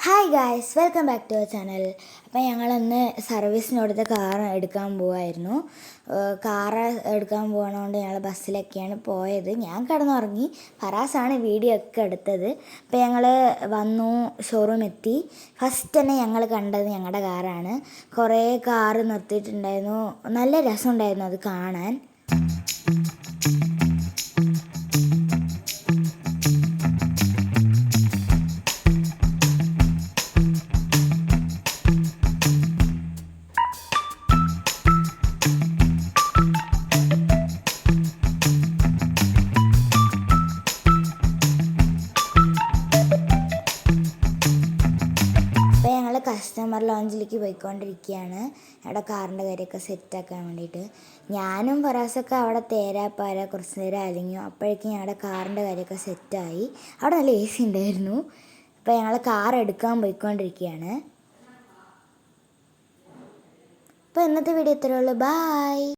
Hi guys, welcome back to our channel. അപ്പോൾ ഞങ്ങളിന്ന് സർവീസിനോടത്തെ car എടുക്കാൻ പോവായിരുന്നു. കാർ എടുക്കാൻ പോകണതുകൊണ്ട് ഞങ്ങൾ ബസ്സിലൊക്കെയാണ് പോയത്. ഞാൻ കിടന്നുറങ്ങി. ഫറാസാണ് വീഡിയോ ഒക്കെ എടുത്തത്. അപ്പോൾ ഞങ്ങൾ വന്നു, ഷോറൂം എത്തി. ഫസ്റ്റ് തന്നെ ഞങ്ങൾ കണ്ടത് ഞങ്ങളുടെ കാറാണ്. കുറേ കാറ് നിർത്തിയിട്ടുണ്ടായിരുന്നു. നല്ല രസമുണ്ടായിരുന്നു അത് കാണാൻ. അപ്പോൾ ഞങ്ങൾ കസ്റ്റമർ ലോഞ്ചിലേക്ക് പോയിക്കൊണ്ടിരിക്കുകയാണ്. അവിടെ കാറിൻ്റെ കാര്യമൊക്കെ സെറ്റാക്കാൻ വേണ്ടിയിട്ട്. ഞാനും ഫറാസൊക്കെ അവിടെ തേരാപ്പാര കുറച്ച് നേരം അലിഞ്ഞു. അപ്പോഴേക്കും ഞങ്ങളുടെ കാറിൻ്റെ കാര്യമൊക്കെ സെറ്റായി. അവിടെ നല്ല AC ഉണ്ടായിരുന്നു. അപ്പോൾ ഞങ്ങൾ കാർ എടുക്കാൻ പോയിക്കൊണ്ടിരിക്കുകയാണ്. അപ്പോൾ ഇന്നത്തെ വീഡിയോ ഇത്രയേ ഉള്ളൂ. ബായ്.